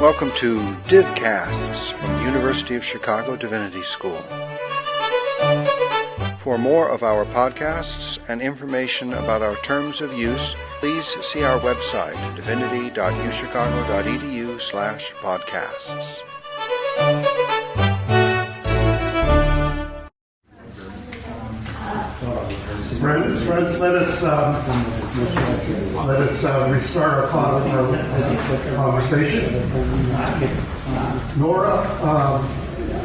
Welcome to Divcasts from the University of Chicago Divinity School. For more of our podcasts and information about our terms of use, please see our website, divinity.uchicago.edu/podcasts. Friends, let us restart our conversation. Nora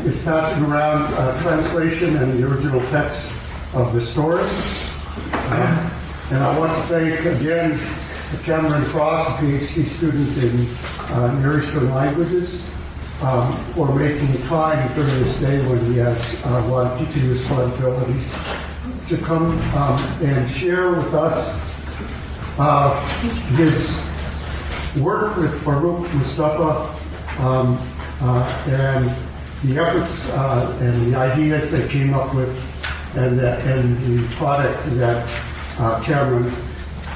is passing around a translation and the original text of the story. And I want to thank again Cameron Cross, a PhD student in Near Eastern languages, for making time during this day when he has a lot of teaching responsibilities to come and share with us his work with Farouk Mustafa and the efforts and the ideas that came up with and the product that Cameron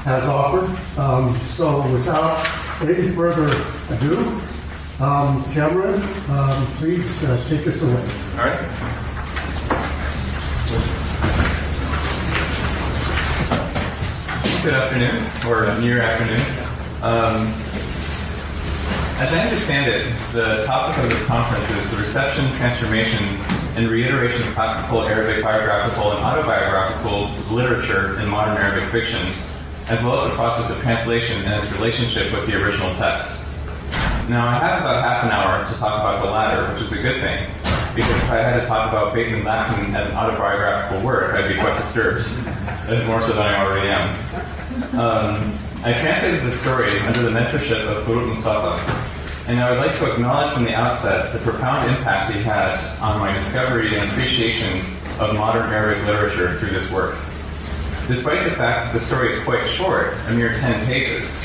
has offered. So without any further ado, Cameron, please take us away. All right. Good afternoon, or near afternoon. As I understand it, the topic of this conference is the reception, transformation, and reiteration of classical Arabic biographical and autobiographical literature in modern Arabic fiction, as well as the process of translation and its relationship with the original text. Now, I have about half an hour to talk about the latter, which is a good thing, because if I had to talk about Faith in Latin as an autobiographical work, I'd be quite disturbed, more so than I already am. I translated the story under the mentorship of Farouk Mustafa, and I would like to acknowledge from the outset the profound impact he had on my discovery and appreciation of modern Arabic literature through this work. Despite the fact that the story is quite short, a mere 10 pages,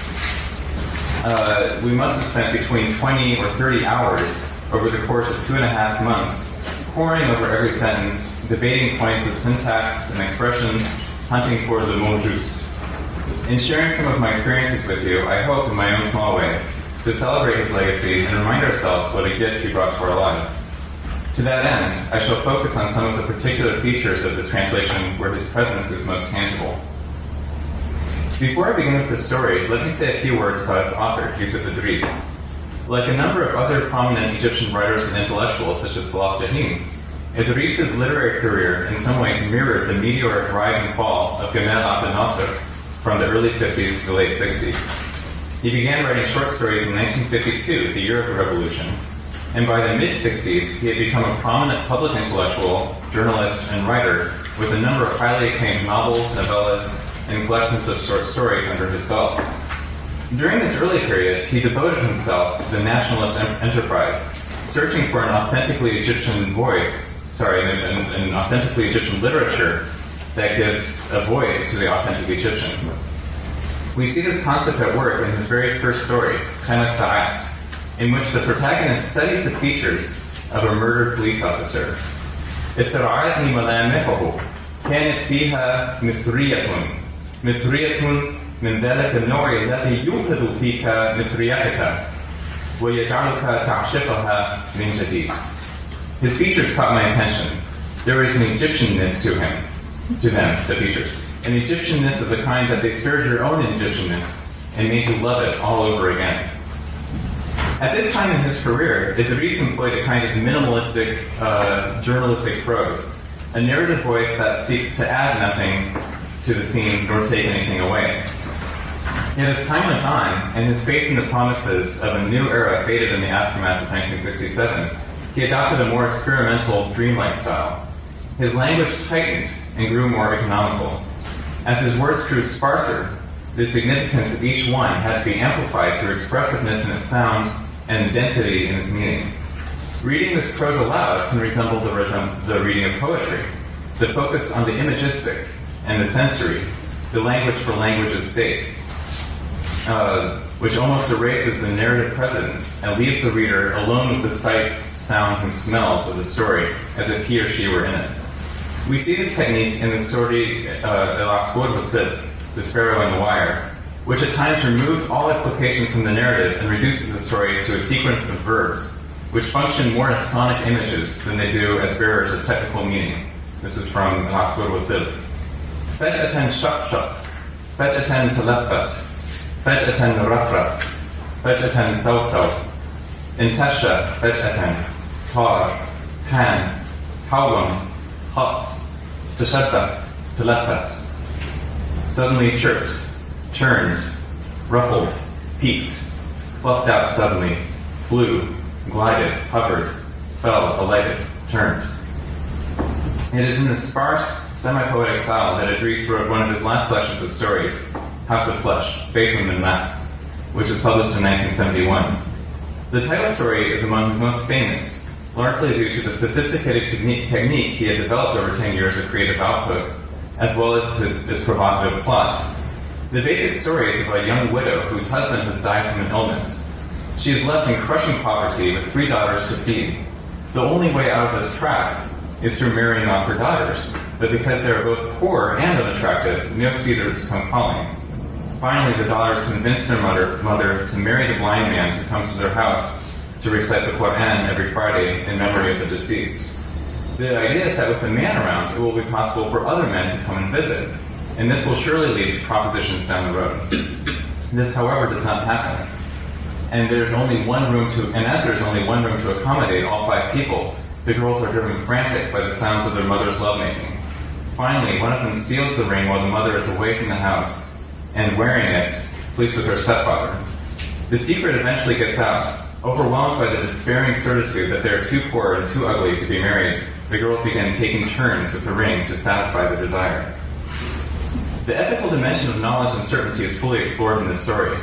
we must have spent between 20 or 30 hours over the course of 2.5 months poring over every sentence, debating points of syntax and expression, hunting for the mot juste. In sharing some of my experiences with you, I hope, in my own small way, to celebrate his legacy and remind ourselves what a gift he brought to our lives. To that end, I shall focus on some of the particular features of this translation where his presence is most tangible. Before I begin with the story, let me say a few words about its author, Yusuf Idris. Like a number of other prominent Egyptian writers and intellectuals, such as Salah Jahin, Idris's literary career in some ways mirrored the meteoric rise and fall of Gamal Al Ghitany from the early 50s to the late 60s. He began writing short stories in 1952, the year of the Revolution, and by the mid-60s, he had become a prominent public intellectual, journalist, and writer with a number of highly acclaimed novels, novellas, and collections of short stories under his belt. During this early period, he devoted himself to the nationalist enterprise, searching for an authentically Egyptian an authentically Egyptian literature that gives a voice to the authentic Egyptian. We see this concept at work in his very first story, Kana Sa'at, in which the protagonist studies the features of a murdered police officer. استرعتني ملامحه كانت فيها مصرية من ذلك النوع الذي يوقظ فيك مصريتك ويجعلك تعشقها من جديد. His features caught my attention. There is an Egyptianness to them, the features. An Egyptianness of the kind that they stirred your own Egyptianness and made you love it all over again. At this time in his career, Idris employed a kind of minimalistic journalistic prose, a narrative voice that seeks to add nothing to the scene nor take anything away. Yet as time went on, and his faith in the promises of a new era faded in the aftermath of 1967, he adopted a more experimental, dreamlike style. His language tightened and grew more economical. As his words grew sparser, the significance of each one had to be amplified through expressiveness in its sound and density in its meaning. Reading this prose aloud can resemble the reading of poetry. The focus on the imagistic and the sensory, the language for language's sake, which almost erases the narrative presence and leaves the reader alone with the sights, sounds, and smells of the story as if he or she were in it. We see this technique in the story El-Akhbar, The Sparrow and the Wire, which at times removes all explication from the narrative and reduces the story to a sequence of verbs, which function more as sonic images than they do as bearers of technical meaning. This is from Akhbar Wasil. Faj'atan shaq-shaq, faj'atan talaffat, faj'atan rafrat, faj'atan saw-saw, intasha faj'atan, tar, han, hawam, hot, tashaddaq, talaffat. Suddenly chirped, turned, ruffled, peaked, fluffed out suddenly, flew, glided, hovered, fell, alighted, turned. It is in this sparse, semi-poetic style that Idris wrote one of his last collections of stories, House of Flesh, Beitum and Map, which was published in 1971. The title story is among his most famous, largely due to the sophisticated technique he had developed over 10 years of creative output, as well as his provocative plot. The basic story is of a young widow whose husband has died from an illness. She is left in crushing poverty with 3 daughters to feed. The only way out of this trap is through marrying off her daughters, but because they are both poor and unattractive, no suitors come calling. Finally, the daughters convince their mother to marry the blind man who comes to their house to recite the Quran every Friday in memory of the deceased. The idea is that with a man around, it will be possible for other men to come and visit, and this will surely lead to propositions down the road. This, however, does not happen. And as there's only one room to accommodate all 5 people, the girls are driven frantic by the sounds of their mother's lovemaking. Finally, one of them steals the ring while the mother is away from the house, and wearing it, sleeps with her stepfather. The secret eventually gets out. Overwhelmed by the despairing certitude that they are too poor and too ugly to be married, the girls begin taking turns with the ring to satisfy their desire. The ethical dimension of knowledge and certainty is fully explored in this story.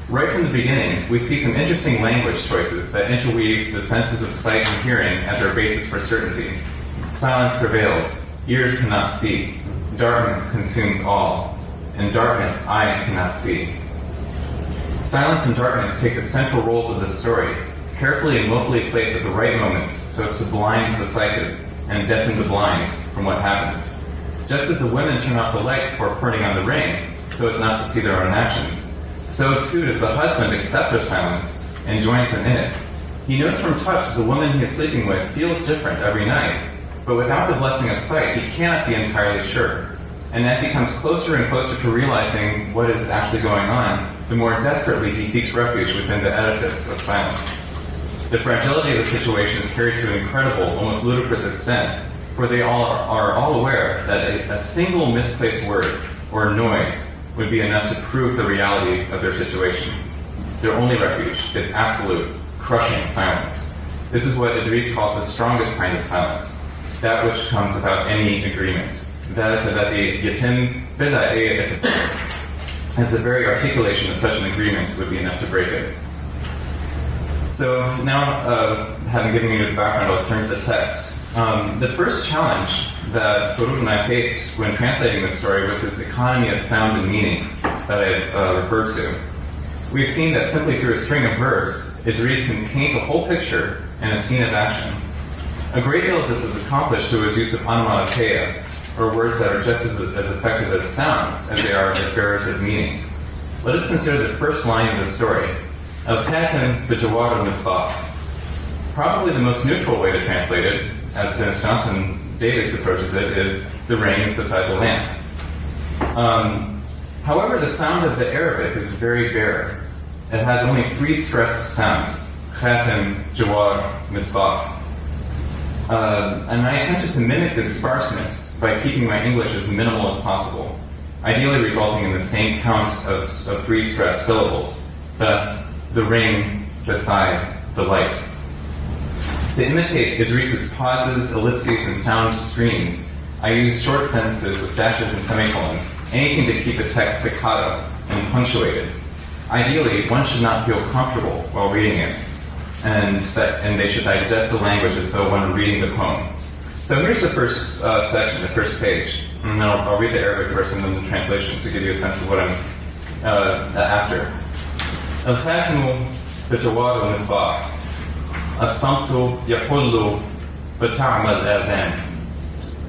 Right from the beginning, we see some interesting language choices that interweave the senses of sight and hearing as our basis for certainty. Silence prevails, ears cannot see, darkness consumes all, in darkness eyes cannot see. Silence and darkness take the central roles of this story, carefully and willfully placed at the right moments so as to blind the sighted and deafen the blind from what happens. Just as the women turn off the light before putting on the ring so as not to see their own actions, so too does the husband accept their silence and joins them in it. He knows from touch that the woman he is sleeping with feels different every night, but without the blessing of sight, he cannot be entirely sure. And as he comes closer and closer to realizing what is actually going on, the more desperately he seeks refuge within the edifice of silence. The fragility of the situation is carried to an incredible, almost ludicrous extent, for they are all aware that a single misplaced word or noise would be enough to prove the reality of their situation. Their only refuge is absolute, crushing silence. This is what Idris calls the strongest kind of silence, that which comes without any agreement. As the very articulation of such an agreement would be enough to break it. So now, having given you the background, I'll turn to the text. The first challenge that Farooq and I faced when translating this story was this economy of sound and meaning that I referred to. We've seen that simply through a string of verbs, Idris can paint a whole picture and a scene of action. A great deal of this is accomplished through his use of onomatopoeia, or words that are just as effective as sounds as they are as bearers of meaning. Let us consider the first line of the story, Al-Khatam bijawar al-Misbah. Probably the most neutral way to translate it, as Dennis Johnson Davis approaches it, is the ring is beside the lamp. However, the sound of the Arabic is very bare. It has only 3 stressed sounds, khatam, jawar, misbah. And I attempted to mimic this sparseness by keeping my English as minimal as possible, ideally resulting in the same count of 3 stressed syllables, thus the ring beside the light. To imitate Idris's pauses, ellipses, and sound streams, I used short sentences with dashes and semicolons, anything to keep the text staccato and punctuated. Ideally, one should not feel comfortable while reading it, and they should digest the language as though one were reading the poem. So here's the first section, the first page, and then I'll read the Arabic verse and then the translation to give you a sense of what I'm after. Al-Khatamu bijawar al-Misbah. الصمت يحل فتعمى الآذان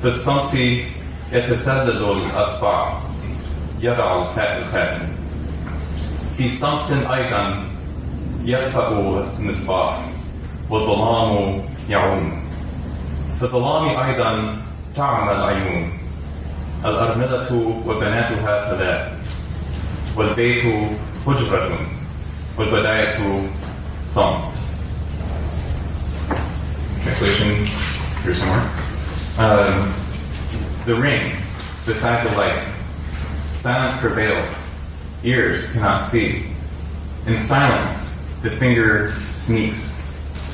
في الصمت يتسلل الأصبع يضع الخاتم في صمت أيضا يطفأ المصباح والظلام يعوم في الظلام أيضا تعمى العيون الأرملة وبناتها ثلاث والبيت حجرة والبداية صمت. Translation, here somewhere. The ring beside the light. Silence prevails. Ears cannot see. In silence, the finger sneaks.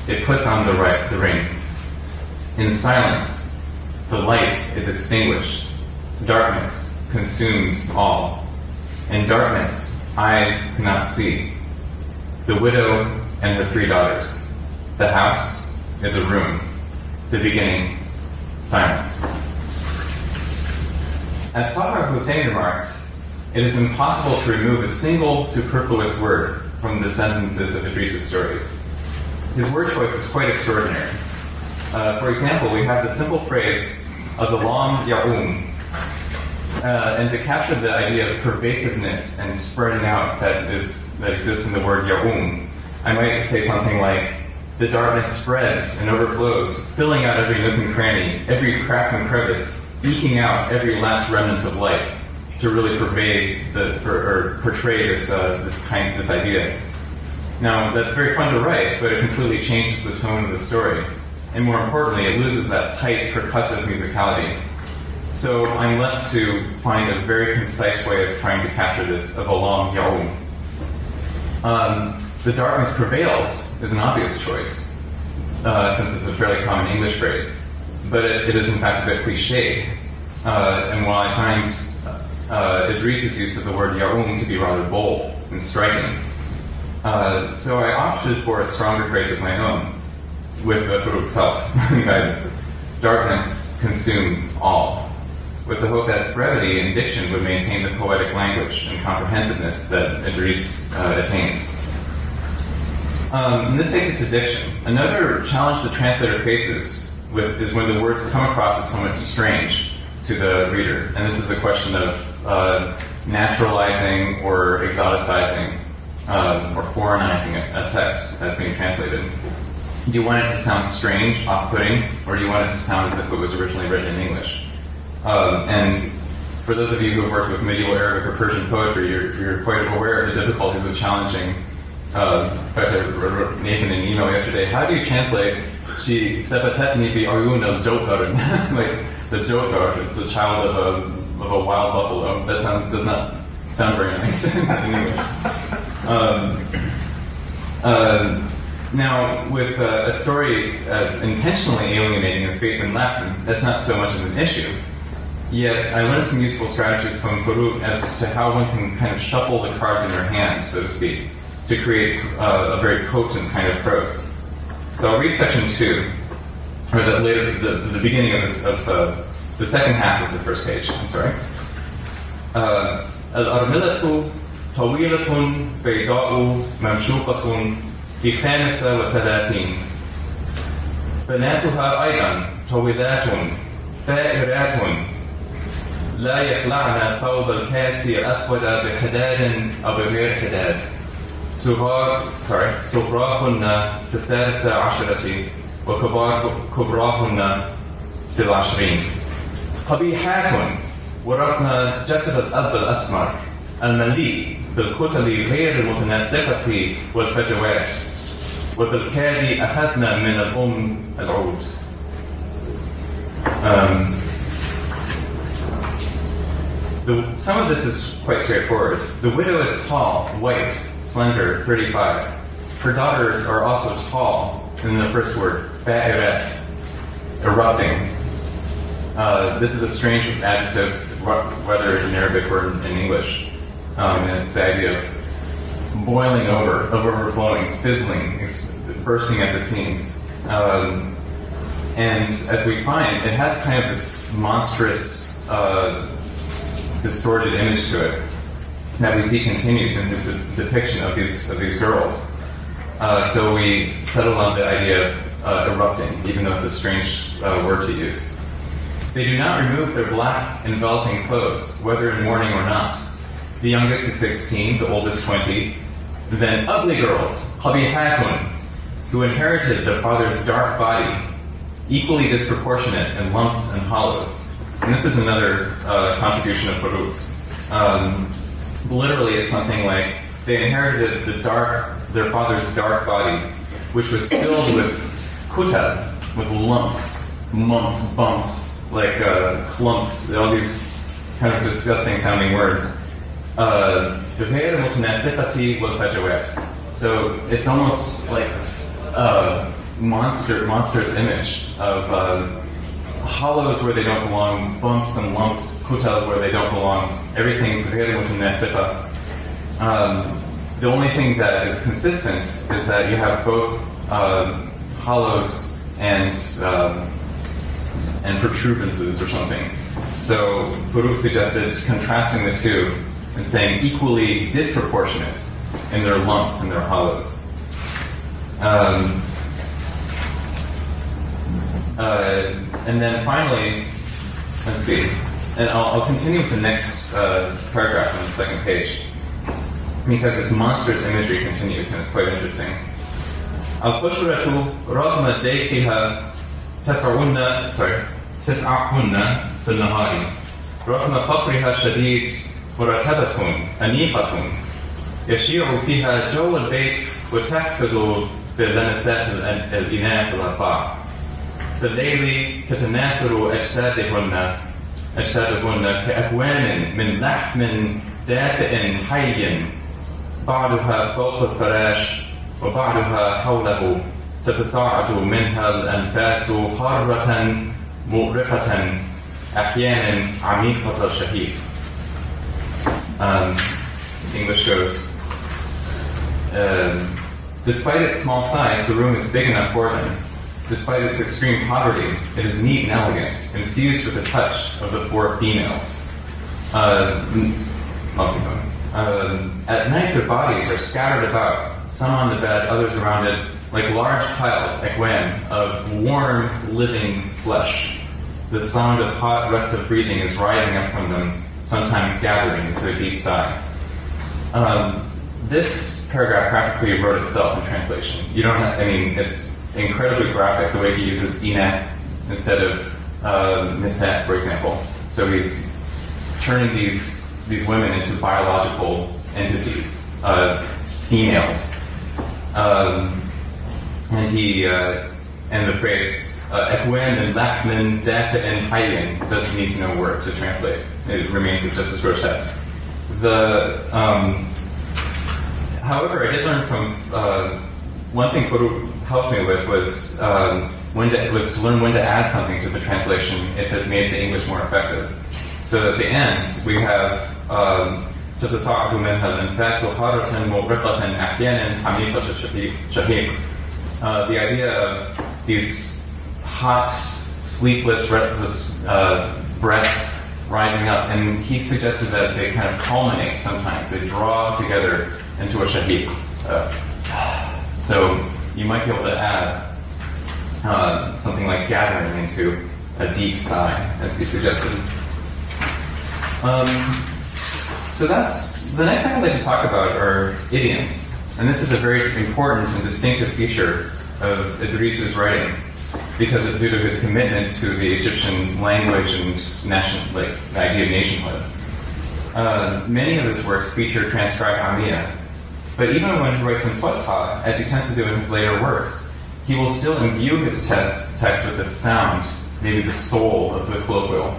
It puts on the ring. In silence, the light is extinguished. Darkness consumes all. In darkness, eyes cannot see. The widow and her 3 daughters. The house is a room. The beginning, silence. As Father Hussein remarked, it is impossible to remove a single superfluous word from the sentences of Idris' stories. His word choice is quite extraordinary. For example, we have the simple phrase, al-Dalam ya'um, and to capture the idea of pervasiveness and spreading out that exists in the word ya'um, I might say something like, the darkness spreads and overflows, filling out every nook and cranny, every crack and crevice, eking out every last remnant of light to really portray this idea. Now, that's very fun to write, but it completely changes the tone of the story. And more importantly, it loses that tight, percussive musicality. So I'm left to find a very concise way of trying to capture this of Alam Ya'um. The darkness prevails is an obvious choice, since it's a fairly common English phrase. But it is in fact a bit cliched. And while I find Idris' use of the word Ya'um to be rather bold and striking, so I opted for a stronger phrase of my own, with Farouk's help and guidance. Darkness consumes all, with the hope that brevity and diction would maintain the poetic language and comprehensiveness that Idris attains. And this takes us to diction. Another challenge the translator faces is when the words come across as somewhat strange to the reader. And this is the question of naturalizing or exoticizing or foreignizing a text as being translated. Do you want it to sound strange, off-putting, or do you want it to sound as if it was originally written in English? And for those of you who have worked with medieval Arabic or Persian poetry, you're quite aware of the difficulties of challenging. In fact, I wrote Nathan an email yesterday. How do you translate "She sepatetni bi ayun al-Jotgar"? Like the Jotgar, it's the child of a wild buffalo. That does not sound very nice in English. Now, with a story as intentionally alienating as Bateman Latin, that's not so much of an issue. Yet, I learned some useful strategies from Farouk as to how one can kind of shuffle the cards in your hand, so to speak, to create a very potent kind of prose. So I'll read section 2, or the beginning of this, of the second half of the first page. I'm sorry. Al-Armilatu tawilatun bayda'u mamshuqatun في 35 بناتها أيضا طويلات بائرات لا يخلعن ثوب الكاس الأسود بحداد أو بغير حداد صغراهن في 16 وكبراهن في 20 قبيحات ورقن جسد الأب الأسمر المليء بالكتل غير المتناسقة والفجوات وبالكاد أخذنا من الأم العود. Some of this is quite straightforward. The widow is tall, white, slender, 35. Her daughters are also tall, in the first word, ba'irat, erupting. This is a strange adjective, whether in Arabic or in English. And it's the idea of boiling over, of overflowing, fizzling, bursting at the seams. And as we find, it has kind of this monstrous, distorted image to it that we see continues in this depiction of these girls. So we settle on the idea of erupting, even though it's a strange word to use. They do not remove their black enveloping clothes, whether in mourning or not. The youngest is 16, the oldest 20. Then ugly girls, qabihatun, who inherited their father's dark body, equally disproportionate in lumps and hollows. And this is another contribution of Farouk's. Literally, it's something like they inherited their father's dark body, which was filled with kutab, with lumps, mumps, bumps, like clumps, all these kind of disgusting sounding words. So it's almost like this monstrous image of hollows where they don't belong, bumps and lumps, kutab where they don't belong. Everything's غير متناسقة. The only thing that is consistent is that you have both hollows and protuberances or something. So Farouk suggested contrasting the two and saying equally disproportionate in their lumps and their hollows. And then finally, let's see, and I'll continue with the next paragraph on the second page, because this monstrous imagery continues and it's quite interesting. Al-Qushuratu رغم ديكها تسعهن في النهار رغم فقرها الشديد مرتبة أنيقة يشيع فيها جو البيت وتحفظ بلمسات الإناث الأربع. في الليل تتناثر أجسادهن كأكوان من لحم دافئ حي بعضها فوق الفراش وبعضها حوله تتصاعد منها الأنفاس حارة مؤرقة أحيانا عميقة الشهيق. English goes, despite its small size, the room is big enough for them. Despite its extreme poverty, it is neat and elegant, infused with the touch of the four females. At night, their bodies are scattered about, some on the bed, others around it, like large piles, ekwan, of warm, living flesh. The sound of hot, restive breathing is rising up from them, sometimes gathering into a deep sigh. This paragraph practically wrote itself in translation. You don't have, it's incredibly graphic the way he uses inath instead of nisat, for example. So he's turning these women into biological entities, females. And the phrase ekwen and lachman, dafit and hayyin needs no word to translate. It remains just as grotesque. However, I did learn from one thing Farouk helped me with was to learn when to add something to the translation if it made the English more effective. So at the end we have تتصاعد منها الأنفاس حارة مؤرقة أحيانا حميقة شهيق. The idea of these hot, sleepless, restless breaths rising up, and he suggested that they kind of culminate sometimes. They draw together into a shahiq. So you might be able to add something like gathering into a deep sigh, as he suggested. So that's the next thing I'd like to talk about are idioms, and this is a very important and distinctive feature of Idris's writing because of due to his commitment to the Egyptian language and the idea of nationhood. Many of his works feature transcribed Amiyah, but even when he writes in Fusha, as he tends to do in his later works, he will still imbue his text with the sound, maybe the soul of the colloquial.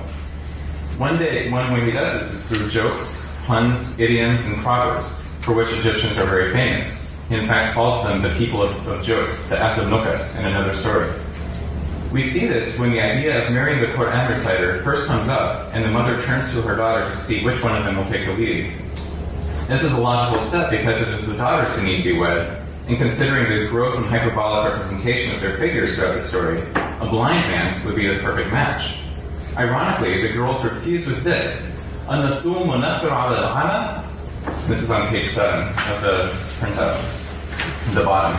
One way he does this is through jokes, puns, idioms, and proverbs, for which Egyptians are very famous. He in fact calls them the people of jokes, the Ahl al-Nukat, in another story. We see this when the idea of marrying the Quran reciter first comes up, and the mother turns to her daughters to see which one of them will take the lead. This is a logical step because it is the daughters who need to be wed, and considering the gross and hyperbolic representation of their figures throughout the story, a blind man would be the perfect match. Ironically, the girls refuse with this, "An-nasum wa naftir ala al-ana." This is on page 7 of the printout, the bottom.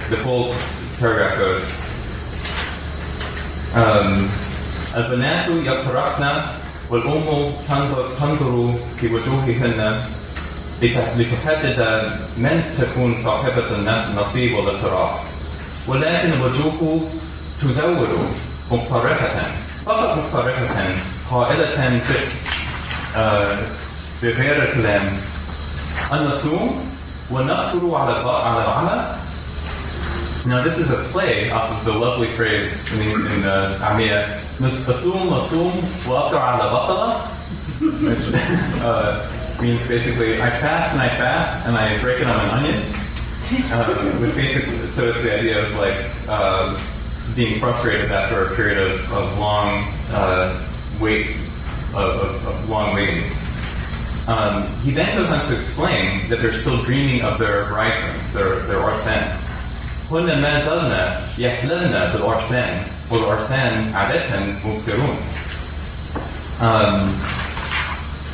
The full paragraph goes, "Al-banatu yaqtaraqna والأم تنظر في وجوههن لتحدد من تكون صاحبة النصيب والاقتراح، ولكن الوجوه تزور مقترحة، فقط مقترحة قائلة بغير كلام: أن نصوم ونقدر على العمل. Now this is a play off of the lovely phrase in Amia, "Nasum wa aftar ala basala," which means basically I fast and I break it on an onion. Which basically, so it's the idea of like being frustrated after a period of long long waiting. He then goes on to explain that they're still dreaming of their bridegrooms, their Orsan. هن ما زلنا يحلمن بالأرسان والأرسان عادة مبصرون.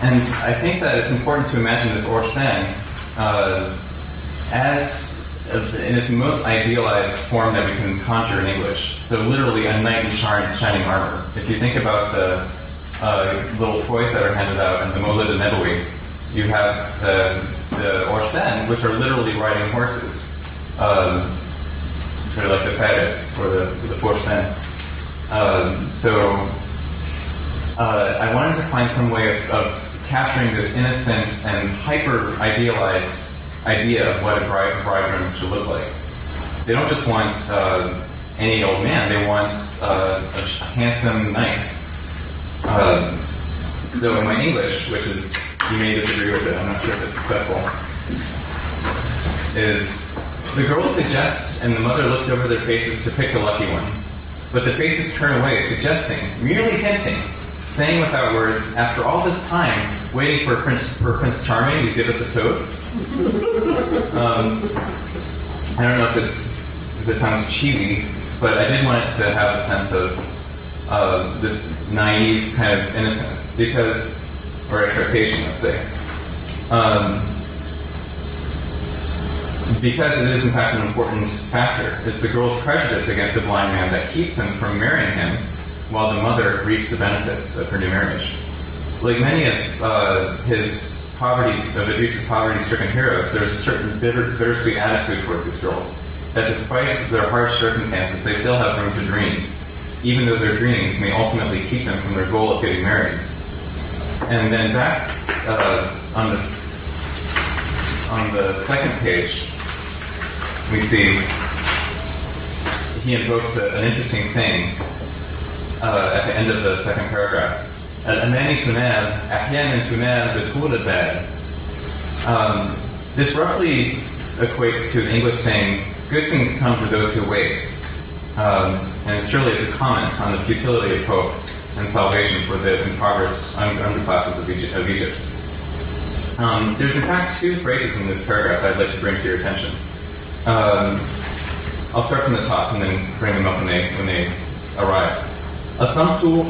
And I think that it's important to imagine this Orsan as in its most idealized form that we can conjure in English. So literally a knight in shining armor. If you think about the little toys that are handed out in the Molid Nabawi, you have the Orsan, which are literally riding horses. Sort of like the Paris or the Forsan. So I wanted to find some way of capturing this innocent and hyper-idealized idea of what a bridegroom should look like. They don't just want any old man, they want a handsome knight. So in my English, which is, you may disagree with it, I'm not sure if it's successful, is the girls suggest and the mother looks over their faces to pick the lucky one. But the faces turn away, suggesting, merely hinting, saying without words, after all this time, waiting for Prince Charming to give us a toad. I don't know if it sounds cheesy, but I did want it to have a sense of this naive kind of innocence, or expectation, let's say. Because it is in fact an important factor. It's the girl's prejudice against the blind man that keeps him from marrying him, while the mother reaps the benefits of her new marriage. Like many of Idris' poverty-stricken heroes, there's a certain bittersweet attitude towards these girls, that despite their harsh circumstances, they still have room to dream, even though their dreams may ultimately keep them from their goal of getting married. And then back on the second page, we see he invokes an interesting saying at the end of the second paragraph. الأماني تنال أحيانا تنال بطول البال. This roughly equates to the English saying, good things come to those who wait. And it surely is a comment on the futility of hope and salvation for the impoverished underclasses of Egypt. There's in fact two phrases in this paragraph I'd like to bring to your attention. I'll start from the top and then bring them up when they arrive. أصمت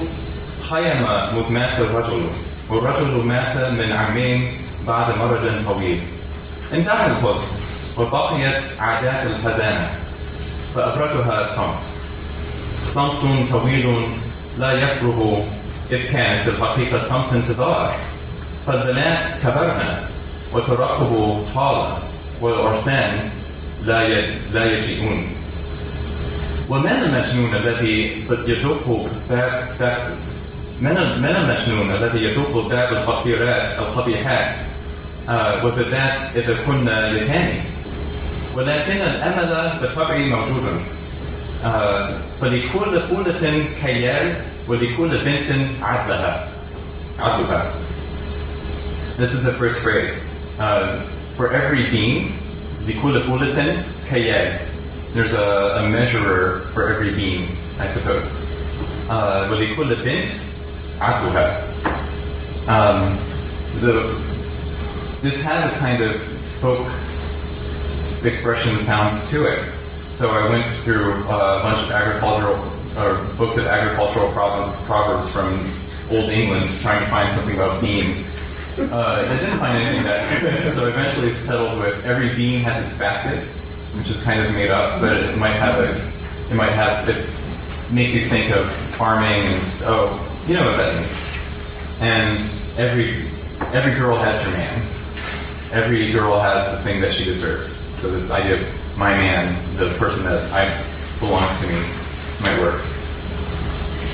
خيم مذ مات الرجل والرجل مات من عامين بعد مرض طويل. انتهى الحزن وبقيت عادات الحزانة فأبرزها الصمت. صمت طويل لا يفرغ إذ كانت الحقيقة صمت انتظار. فالبنات كبرن وترقبوا طالة والعرسان لا يجيئون. ومن المجنون الذي يذوق الذي يذوق باب الفقيرات القبيحات وبالذات إذا كنا يتاني. ولكن الأمل بالطبع موجود. فلكل قولة كيال ولكل بنت عدلها. This is the first phrase. For every being, لكل قولة كيال. There's a measurer for every being, I suppose. وَلِكُلِّ بِنْتٍ عَدْلُهَا. This has a kind of folk expression sound to it. So I went through a bunch of books of agricultural proverbs from Old England, trying to find something about beans. I didn't find anything that good, so I eventually settled with every bean has its basket, which is kind of made up, but it makes you think of farming and, you know what that means. And every girl has her man. Every girl has the thing that she deserves. So this idea of my man, the person that belongs to me, might work.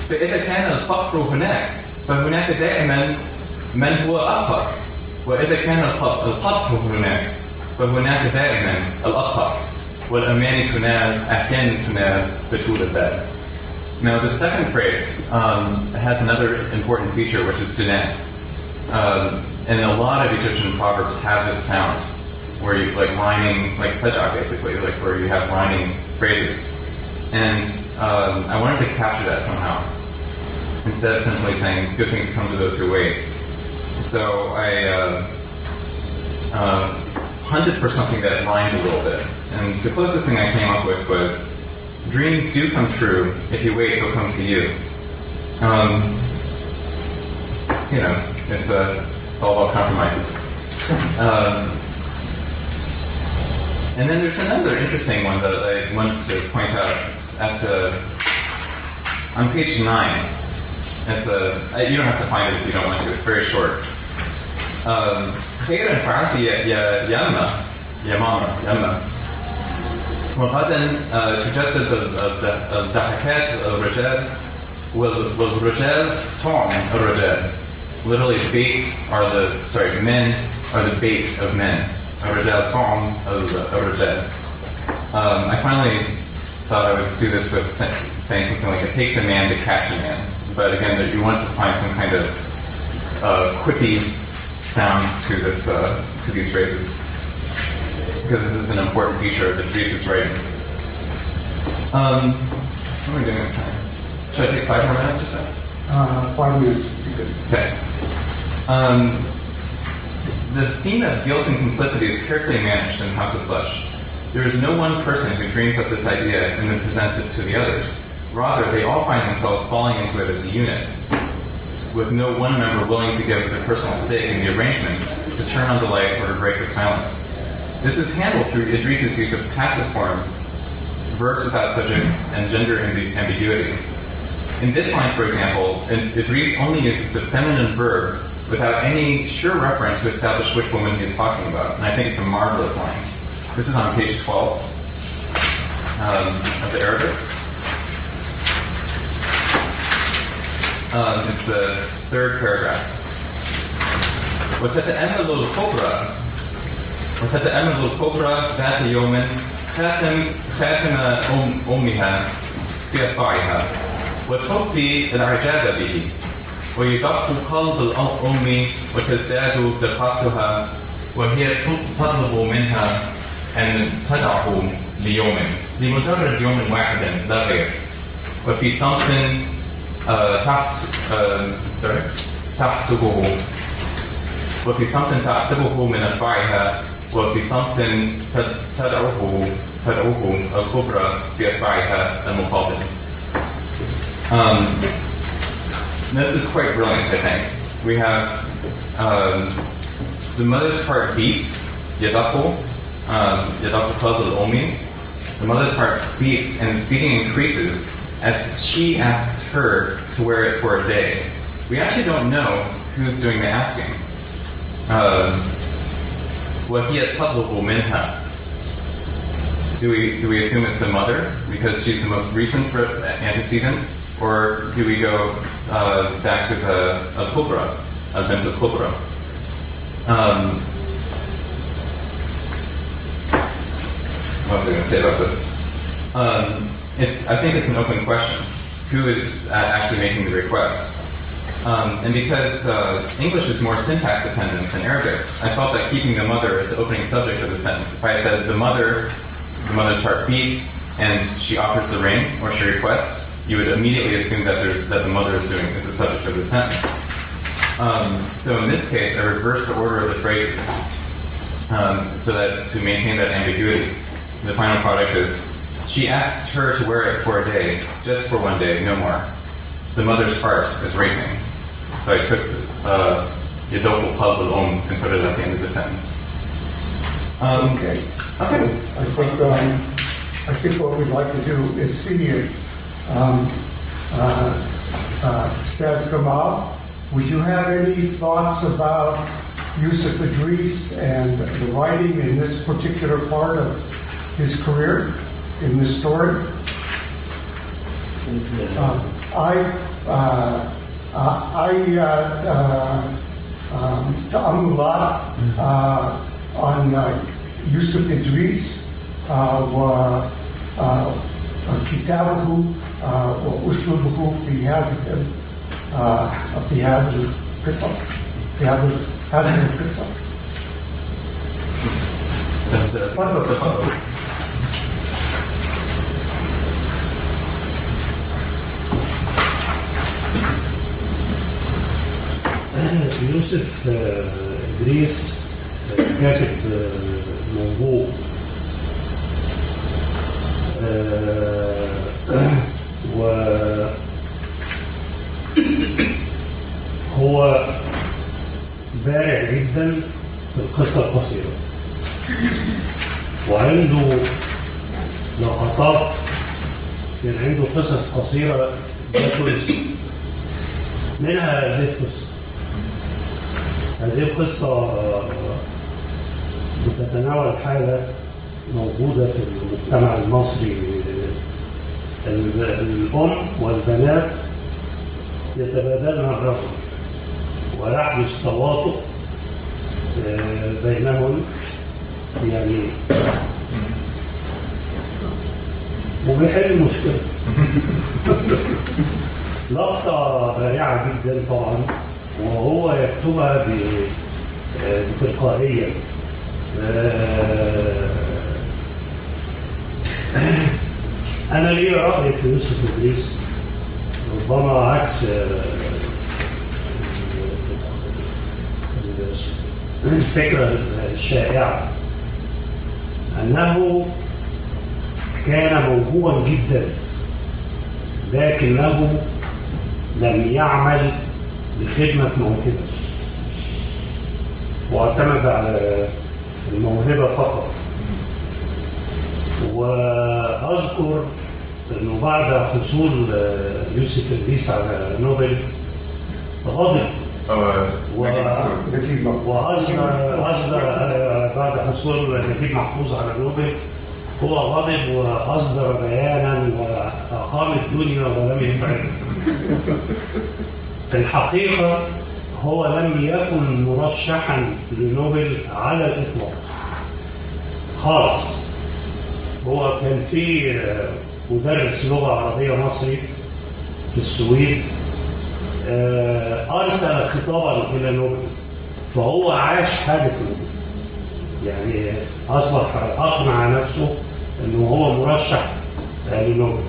فإذا كان الفقر هناك فهناك دائما من هو أفقر، وإذا كان القبح هناك فهناك دائما الأقبح، والأمان تنال أحيانا تنال بطول البال. Now the second phrase has another important feature, which is finesse. And a lot of Egyptian proverbs have this sound, where you like rhyming, like sajak basically, like where you have rhyming phrases. And I wanted to capture that somehow, instead of simply saying good things come to those who wait. So I hunted for something that rhymed a little bit. And the closest thing I came up with was, dreams do come true. If you wait, they'll come to you. It's all about compromises. And then there's another interesting one that I wanted to point out. It's on page 9. You don't have to find it if you don't want to. It's very short. خيرا فعلت يا ماما وغدا تجدد الضحكات الرجال والرجال طعم الرجال. Literally, men are the bait of men. الرجال طعم الرجال. I finally thought I would do this with saying something like, it takes a man to catch a man. But again, that you want to find some kind of quippy sound to these phrases, because this is an important feature of Idris's writing. What am I doing this time? Should I take 5 more minutes or so? 5 minutes would be good. Okay. The theme of guilt and complicity is carefully managed in House of Flesh. There is no one person who dreams up this idea and then presents it to the others. Rather, they all find themselves falling into it as a unit, with no one member willing to give their personal stake in the arrangement, to turn on the light or to break the silence. This is handled through Idris's use of passive forms, verbs without subjects, and gender ambiguity. In this line, for example, Idris only uses the feminine verb without any sure reference to establish which woman he is talking about, and I think it's a marvelous line. This is on page 12 of the Arabic. It's the third paragraph. وتتأمل الكبرى ذات يوم خاتم أمها في أصبعها وتبدي الإعجاب به ويدق قلب الأم وتزداد دقتها وهي تطلب منها أن تدعه ليوم لمجرد يوم واحد لا غير وفي صمت تحسبه وفي صمت تحسبه من أصبعها وفي صمت تدعوه الكبرى بأصبعها المفاضل. This is quite brilliant, I think. We have the mother's heart beats, يدق قلب الأم. The mother's heart beats, and its beating increases as she asks her to wear it for a day. We actually don't know who's doing the asking. وَهِيَ تَطْلُبُ مِنْهَا. Do we assume it's the mother because she's the most recent antecedent, or do we go back to the al-Kubra, al-Bint al-Kubra? What was I going to say about this? I think it's an open question. Who is actually making the request? And because English is more syntax dependent than Arabic, I felt that keeping the mother as the opening subject of the sentence. If I had said the mother's heart beats, and she offers the ring, or she requests, you would immediately assume that the mother is doing is the subject of the sentence. So in this case, I reverse the order of the phrases so that to maintain that ambiguity. The final product is, she asks her to wear it for a day, just for one day, no more. The mother's heart is racing. So I took Yadokul Pub and put it at the end of the sentence. Okay. I think what we'd like to do is see if Stas Gamal would you have any thoughts about Yusuf Idris and the writing in this particular part of his career, in this story? تأملات عن يوسف إدريس وكتابه وأسلوبه في هذه القصة هذه القصة. تفضل. يوسف إدريس كاتب موهوب، وهو بارع جدا في القصة القصيرة، وعنده لقطات، كان عنده قصص قصيرة لا تنسى. منها هذه القصة. هذه القصة بتتناول حالة موجودة في المجتمع المصري. الأم والبنات يتبادلن الرجل ويحدث تواطؤ بينهم، يعني وبيحل المشكلة. لقطة بارعة جدا طبعا، وهو يكتبها بتلقائية. أنا لي رأي في يوسف إدريس ربما عكس الفكرة الشائعة، أنه كان موهوبا جدا، لكنه لم يعمل بخدمة موهبة، واعتمد على الموهبة فقط. وأذكر أنه بعد حصول يوسف إدريس على نوبل غضب، وأصدر بعد حصول نجيب محفوظ على نوبل هو غضب وأصدر بيانا وأقام الدنيا ولم يفعل. في الحقيقة هو لم يكن مرشحا لنوبل على الإطلاق خالص. هو كان في مدرس لغة عربية مصري في السويد أرسل خطابا إلى نوبل، فهو عاش حالة نوبل، يعني أصبح أقنع نفسه أنه هو مرشح لنوبل.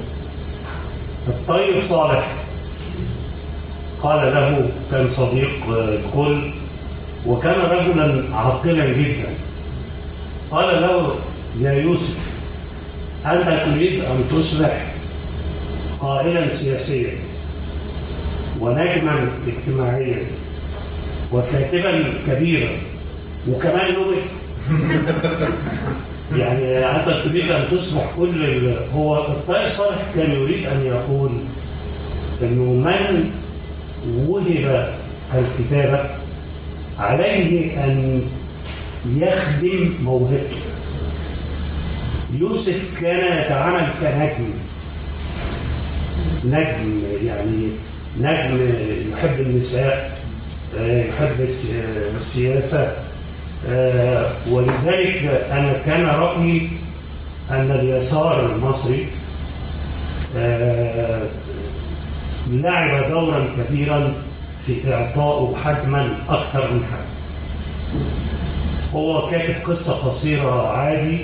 الطيب صالح قال له، كان صديق الكل وكان رجلا عاقلا جدا، قال له: يا يوسف، أنت تريد أن تصبح قائلا سياسيا ونجما اجتماعيا وكاتبا كبيرا وكمان نوبل. يعني أنت تريد أن تصبح كل هو الطيب صالح كان يريد أن يقول أنه من وهب الكتابة عليه أن يخدم موهبته. يوسف كان يتعامل كنجم، يعني نجم يحب النساء، يحب السياسة، ولذلك أنا كان رأيي أن اليسار المصري لعب دورا كبيرا في إعطائه حجما أكثر من حجم. هو كاتب قصة قصيرة عادي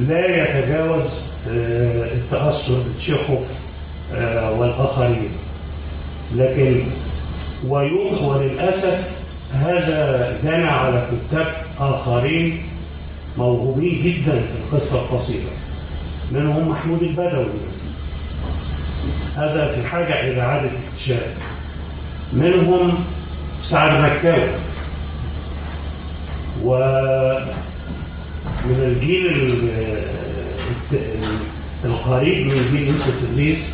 لا يتجاوز التأثر بتشيخوف والآخرين، لكن وللأسف هذا جنى على كتاب آخرين موهوبين جدا في القصة القصيرة، منهم محمود البدوي، هذا في حاجة إلى إعادة اكتشاف، منهم سعد مكاوي، ومن الجيل القريب من جيل يوسف إدريس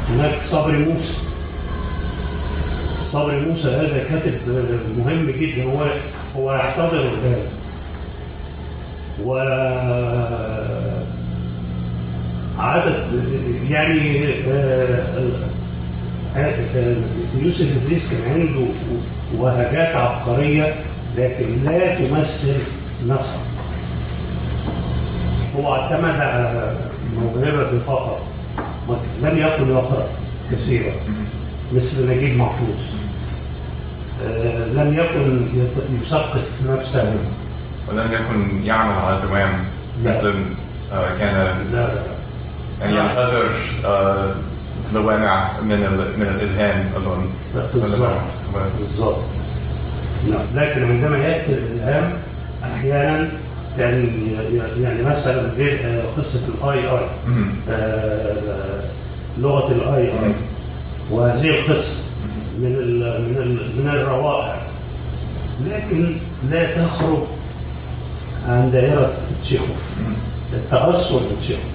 هناك صبري صبري موسى هذا كاتب مهم جدا، هو يحتضر الغالب. وعدد يعني يوسف إدريس كان عنده وهجات عبقرية لكن لا تمثل نصر. هو اعتمد على موهبة فقط، لم يكن يقرأ كثيرا مثل نجيب محفوظ، لم يكن يثقف نفسه، ولم يكن يعمل على دوام مثل كان يعني ينتظر لوامع من الإلهام أظن. بالضبط. لكن عندما يأتي الإلهام أحيانا يعني مثلا قصة الآي لغة الآي وهذه القصة من الروائع، لكن لا تخرج عن دائرة تشيخوف، التأثر بتشيخوف.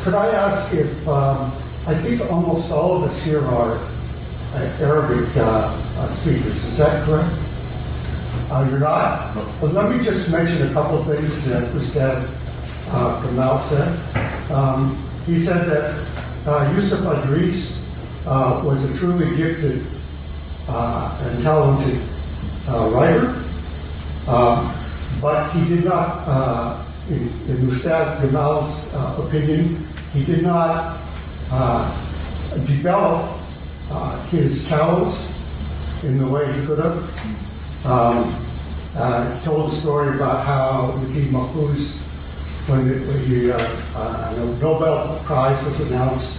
Could I ask if, I think almost all of us here are Arabic speakers, is that correct? You're not? Well, let me just mention a couple of things that Ustad Gamal said. He said that Yusuf Idris was a truly gifted and talented writer, but he did not, in Ustad Gamal's opinion, he did not develop his talents in the way he could have. He told a story about how Naguib Mahfouz, when the Nobel Prize was announced,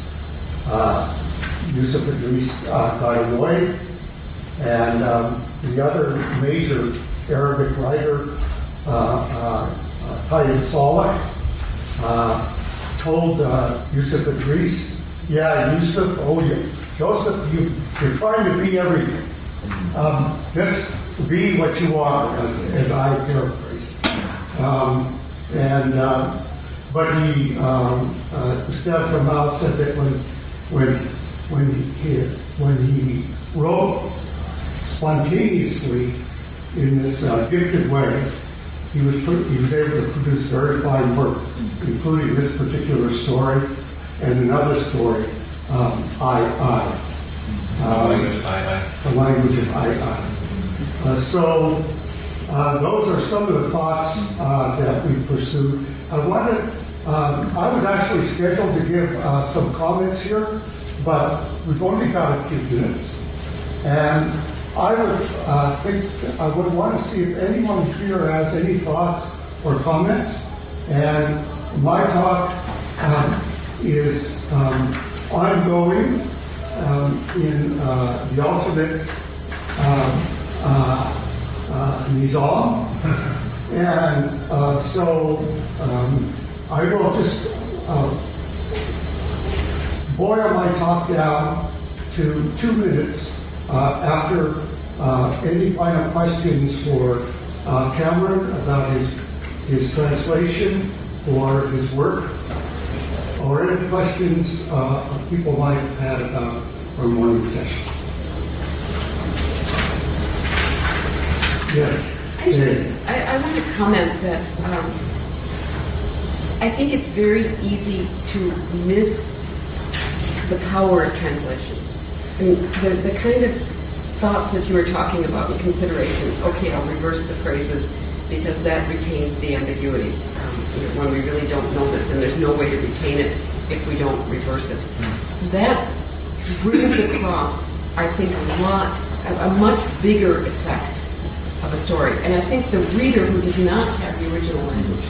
Yusuf Idris got annoyed, and the other major Arabic writer, Tayyib Saleh, told Yusuf Idris, "Yeah, Yusuf, Joseph, you're trying to be everything. Just be what you are," as I paraphrase. But he, Ustad Gamal said that when he wrote spontaneously in this gifted way, he was able to produce very fine work, including this particular story and another story, the language of I. So those are some of the thoughts that we pursued. I was actually scheduled to give some comments here, but we've only got a few minutes. And I would want to see if anyone here has any thoughts or comments. And my talk is ongoing in the alternate nizam. And so I will just boil my talk down to 2 minutes after any final questions for Cameron about his translation or his work, or any questions people might have had about our morning session. Yes. I want to comment that I think it's very easy to miss the power of translation. I mean, the kind of thoughts that you were talking about and considerations, okay, I'll reverse the phrases because that retains the ambiguity. When we really don't know this, then there's no way to retain it if we don't reverse it. That brings across, I think, a much bigger effect of a story. And I think the reader who does not have the original language,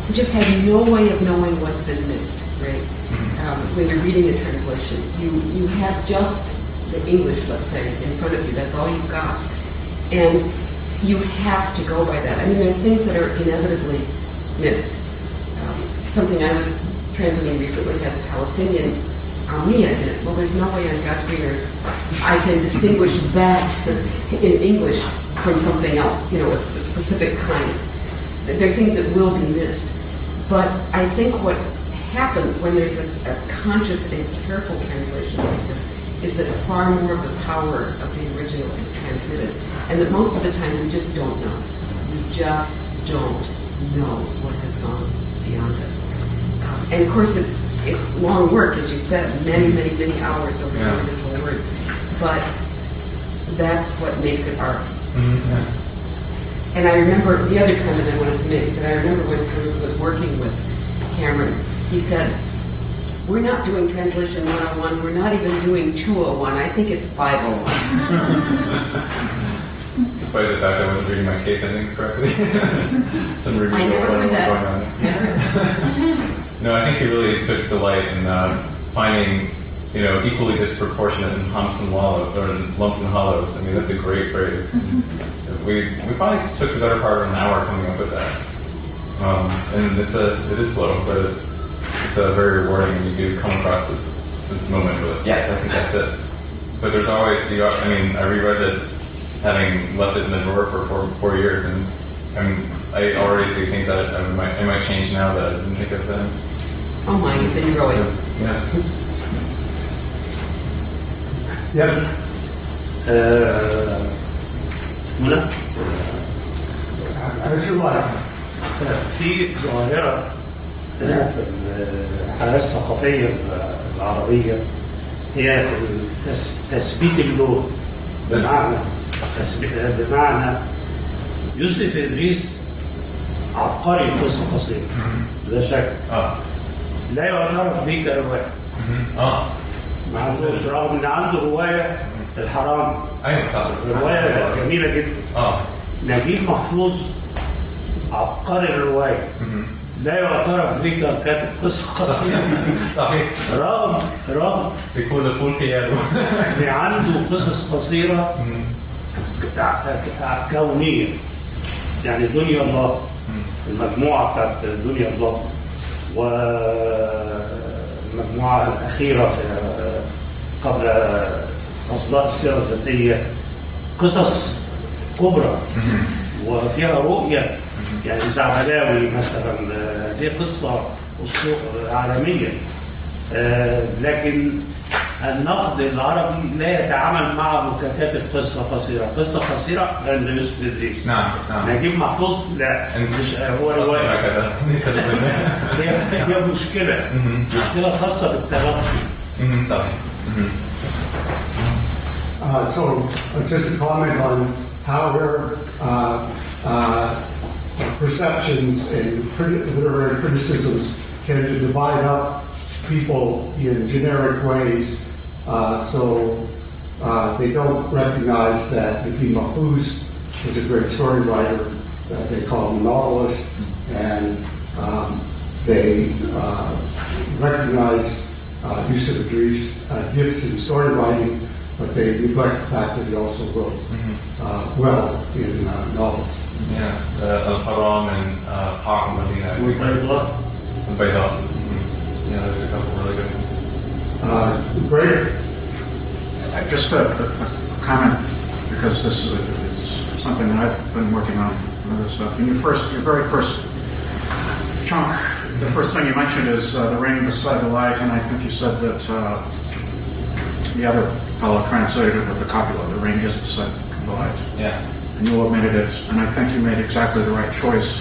who just has no way of knowing what's been missed, right? When you're reading a translation, you have just the English, let's say, in front of you. That's all you've got. And you have to go by that. I mean, there are things that are inevitably missed. Something I was translating recently has Palestinian Armenia in it. Well, there's no way on God's reader I can distinguish that in English from something else, a specific kind. There are things that will be missed. But I think what happens when there's a conscious and careful translation like this is that far more of the power of the original is transmitted, and that most of the time we just don't know. We just don't know what has gone beyond us. And of course, it's long work, as you said, many hours over individual words. But that's what makes it art. Mm-hmm. And I remember the other comment I wanted to make is that I remember when Farouk was working with Cameron, he said, "We're not doing translation 101. We're not even doing 201. I think it's 501." Despite the fact I wasn't reading my case endings correctly. Some review I never heard that. going on. No, I think he really took delight in finding, equally disproportionate in lumps and hollows. I mean, that's a great phrase. We probably took the better part of an hour coming up with that. And it is slow, but it's very rewarding when you do come across this moment with, yes, I think that's it. But there's always I reread this having left it in the drawer for 4 years, and I already see things that I might change now that I didn't think of then. Oh my, you've been growing. Yeah. Yes. منى As you like. في ظاهرة في الحياة الثقافية العربية هي تثبيت اللون بمعنى يوسف إدريس عبقري قصة قصيرة لا شك لا يعترف به كرواية ما عندوش رغم ان عنده رواية الحرام ايوه صح رواية جميلة جدا نجيب محفوظ عبقري الرواية لا يعترف به ككاتب قصة قصيرة صحيح رغم بيكون فول خياله اللي عنده قصص قصيرة كونية يعني دنيا الله المجموعة بتاعت دنيا الله والمجموعة الأخيرة قبل أصداء السيرة الذاتية قصص كبرى وفيها رؤية يعني الزعبلاوي مثلا دي قصة عالمية لكن النقد العربي لا يتعامل معه ككاتب قصة قصيرة عند يوسف إدريس. نعم. نجيب محفوظ لا مش هو رواية هي مشكلة خاصة بالتلقي. صحيح. So just a comment on how her perceptions and literary criticisms tend to divide up people in generic ways, so they don't recognize that Naguib Mahfouz is a great story writer, that they call him a novelist, and they recognize Yusuf Idris' gifts in story writing, but they neglect the fact that he also wrote well in novels. Yeah, Al-Haram and Haram Medina. And Bayda. Yeah, there's a couple really good ones. Great. Just a comment, because this is something that I've been working on. Other stuff. In your very first chunk, the first thing you mentioned is the ring beside the light, and I think you said that the other fellow translated it with the copula. The ring is beside the light. Yeah. And you omitted it, and I think you made exactly the right choice.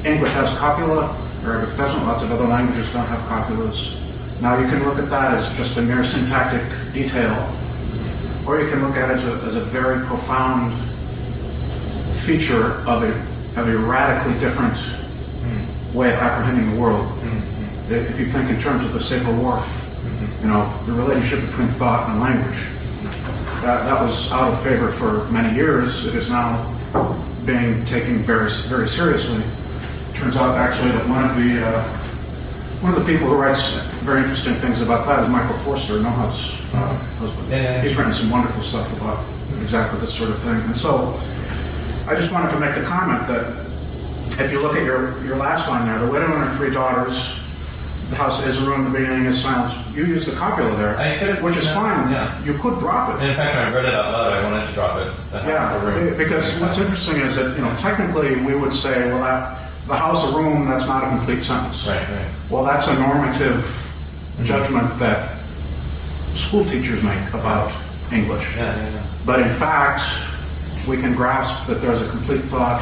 English has copula, Arabic doesn't, lots of other languages don't have copulas. Now you can look at that as just a mere syntactic detail, or you can look at it as a very profound feature of a radically different way of apprehending the world. If you think in terms of the Sable Wharf, the relationship between thought and language, that was out of favor for many years. It is now being taken very, very seriously. Turns out actually that one of the people who writes very interesting things about that is Michael Forster, Noha's husband. Yeah. He's written some wonderful stuff about exactly this sort of thing. And so I just wanted to make the comment that if you look at your last line there, the widow and her 3 daughters, the house is ruined, the beginning is silence. You use the copula there, which is fine. Yeah. You could drop it. And in fact, when I read it out loud, I wanted to drop it. Yeah, because what's interesting is that, technically we would say, well, the house a room, that's not a complete sentence. Right, right. Well, that's a normative judgment that school teachers make about English. Yeah, yeah, yeah. But in fact, we can grasp that there's a complete thought.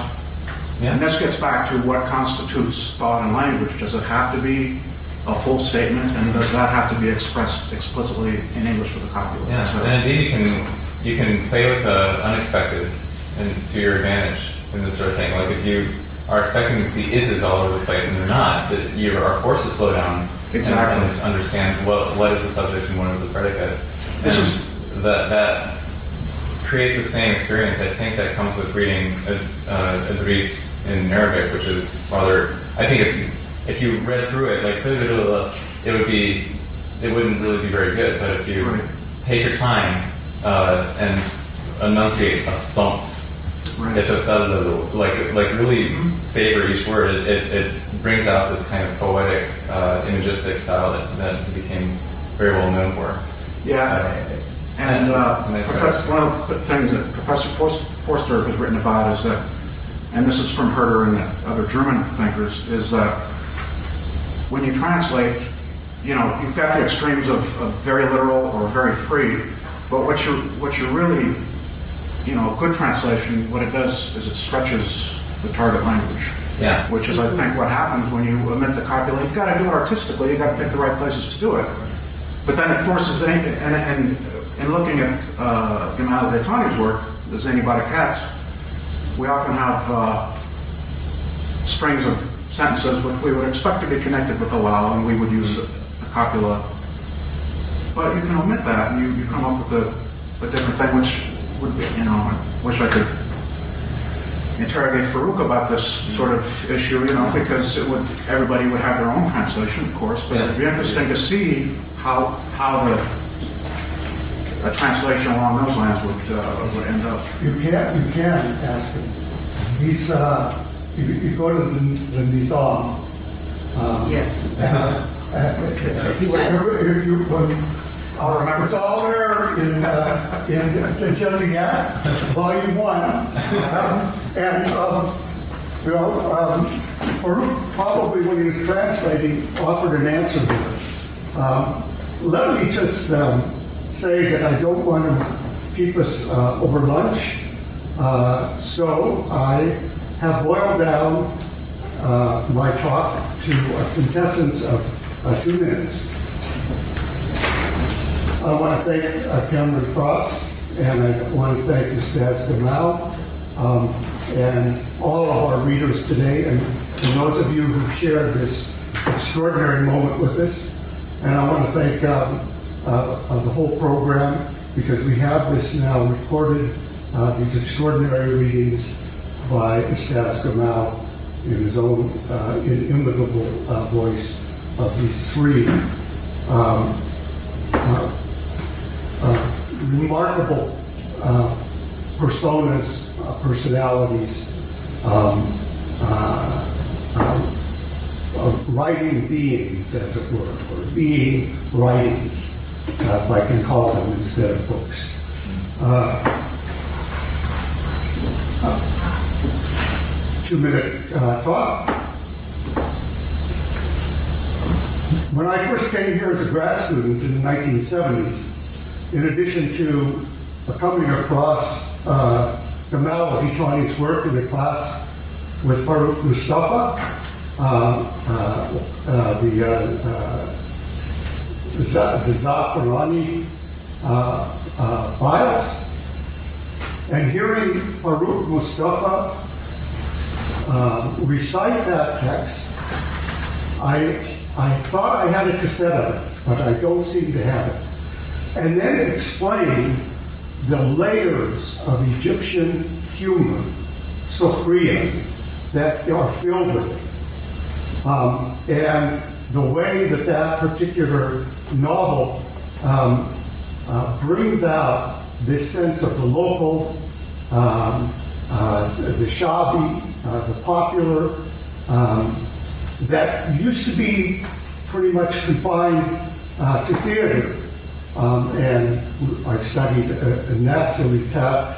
Yeah. And this gets back to what constitutes thought in language. Does it have to be a full statement, and does that have to be expressed explicitly in English with a copula? Yeah, So, and indeed you can play with the unexpected and to your advantage in this sort of thing. Like if you are expecting to see is's all over the place and they're not, that you are forced to slow down Exactly. and understand what is the subject and what is the predicate. This And is- that creates the same experience, I think, that comes with reading Idris in Arabic, which is rather, I think it's, if you read through it, like, it wouldn't really be very good, but if you Right. take your time and enunciate a stumps, Right. it's just like really savor each word. It brings out this kind of poetic, imagistic style that he became very well known for. Yeah. And it's a nice one of the things that Professor Forster has written about is that, and this is from Herder and other German thinkers, is that when you translate, you've got the extremes of very literal or very free, but what you're really, a good translation, what it does is it stretches the target language. Yeah. Which is, I think, what happens when you omit the copula. You've got to do it artistically. You've got to pick the right places to do it. But then it forces, and in looking at Gamal Al Ghitany's work, the Zany Cats, we often have strings of sentences which we would expect to be connected with a vowel, and we would use a copula. But you can omit that, and you come up with a different thing, which would be, I wish I could interrogate Farouk about this sort of issue, because everybody would have their own translation, of course, but it'd be interesting to see how a translation along those lines would end up. You can ask him. He's you go to the Nizam. Yes. I'll remember. It's all there in Jumping At, Volume 1. Farouk probably, when he was translating, offered an answer to it. Let me just say that I don't want to keep us over lunch, so I have boiled down my talk to a quintessence of 2 minutes. I want to thank Cameron Frost, and I want to thank Ustaz Gamal, and all of our readers today, and those of you who shared this extraordinary moment with us. And I want to thank the whole program, because we have this now recorded, these extraordinary readings by Ustaz Gamal in his own inimitable voice of these 3 remarkable personalities, writing beings, as it were, or being writings, if I can call them instead of books. 2-minute talk. When I first came here as a grad student in the 1970s, in addition to coming across Gamal Al Ghitany's work in the class with Farouk Mustafa, the Zafarani files, and hearing Farouk Mustafa recite that text, I thought I had a cassette of it, but I don't seem to have it. And then explain the layers of Egyptian humor, Sophria, that are filled with it. And the way that particular novel brings out this sense of the local, the shabby, the popular, that used to be pretty much confined to theater. And I studied Nas Ilitat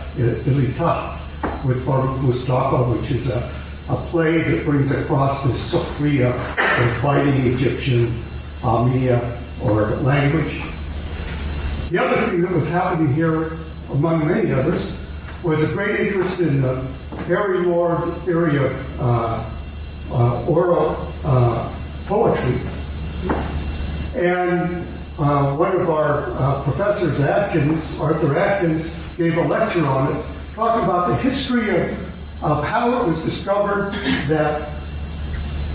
with Farouk Mustafa, which is a a play that brings across the Sophia, or fighting Egyptian, Amiya, or language. The other thing that was happening here, among many others, was a great interest in the Harry Lord theory of oral poetry. And one of our professors, Arthur Atkins, gave a lecture on it, talking about the history of how it was discovered that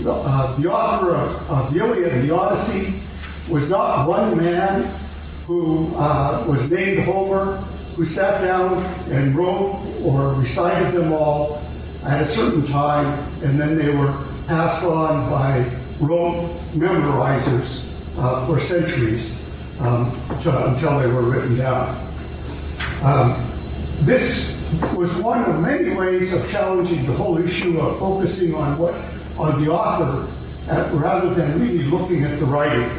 the author of the Iliad and the Odyssey was not one man who was named Homer, who sat down and wrote or recited them all at a certain time, and then they were passed on by rote memorizers for centuries until they were written down. This was one of many ways of challenging the whole issue of focusing on the author rather than really looking at the writing.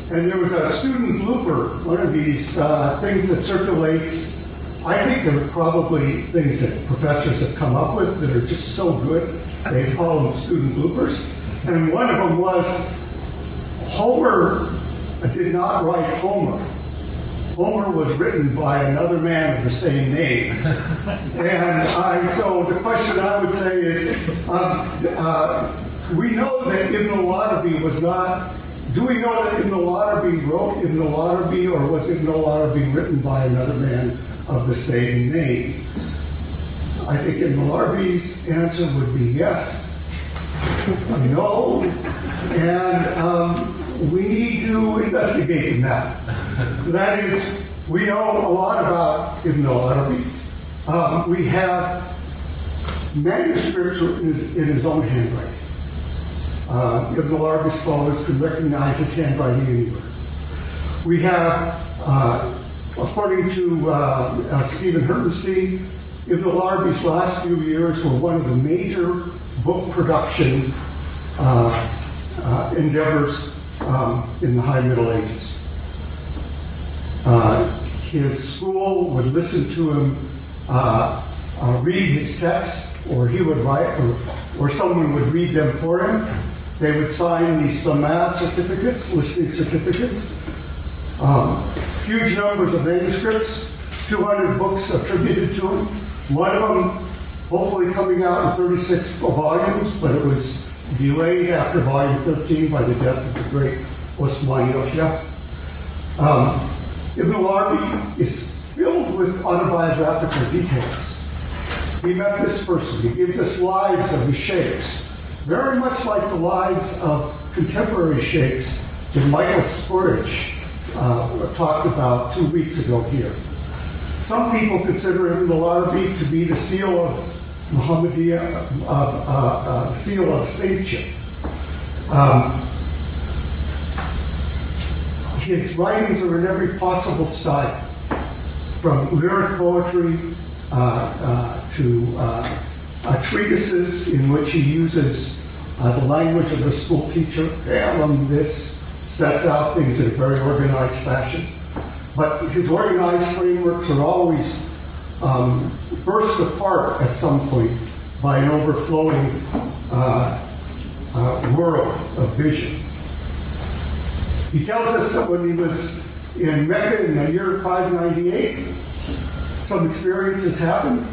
And there was a student blooper, one of these things that circulates. I think they're probably things that professors have come up with that are just so good. They call them student bloopers. And one of them was, Homer did not write Homer. Homer was written by another man of the same name. And so the question I would say is, we know that Ibn al-Arabi was not. Do we know that Ibn al-Arabi wrote Ibn al-Arabi, or was Ibn al-Arabi written by another man of the same name? I think Ibn al-Arabi's answer would be yes, no, and we need to investigate that. That is, we know a lot about Ibn al-Arabi. We have manuscripts written in his own handwriting. Ibn al-Arabi's scholars can recognize his handwriting anywhere. We have, according to Stephen Hertenstein, Ibn al-Arabi's last few years were one of the major book production endeavors in the High Middle Ages. His school would listen to him read his text, or he would write, or someone would read them for him. They would sign these Samah certificates, listening certificates. Huge numbers of manuscripts, 200 books attributed to him. One of them hopefully coming out in 36 volumes, but it was delayed after volume 13 by the death of the great Osman Yahya. Ibn al-Arabi is filled with autobiographical details. He met this person. He gives us lives of his sheikhs, very much like the lives of contemporary sheikhs that Michael Scourge talked about 2 weeks ago here. Some people consider Ibn al-Arabi to be the seal of Muhammadiyya, seal of saintship. His writings are in every possible style, from lyric poetry to treatises in which he uses the language of a school teacher. This sets out things in a very organized fashion. But his organized frameworks are always burst apart at some point by an overflowing world of vision. He tells us that when he was in Mecca in the year 598, some experiences happened.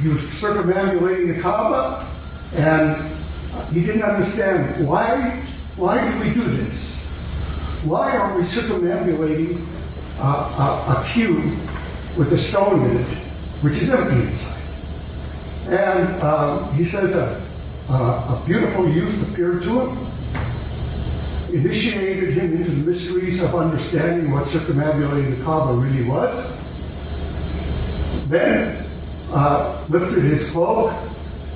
He was circumambulating the Kaaba, and he didn't understand why do we do this? Why are we circumambulating a cube with a stone in it, which is empty inside? And he says a beautiful youth appeared to him, initiated him into the mysteries of understanding what circumambulating the Kaaba really was, then lifted his cloak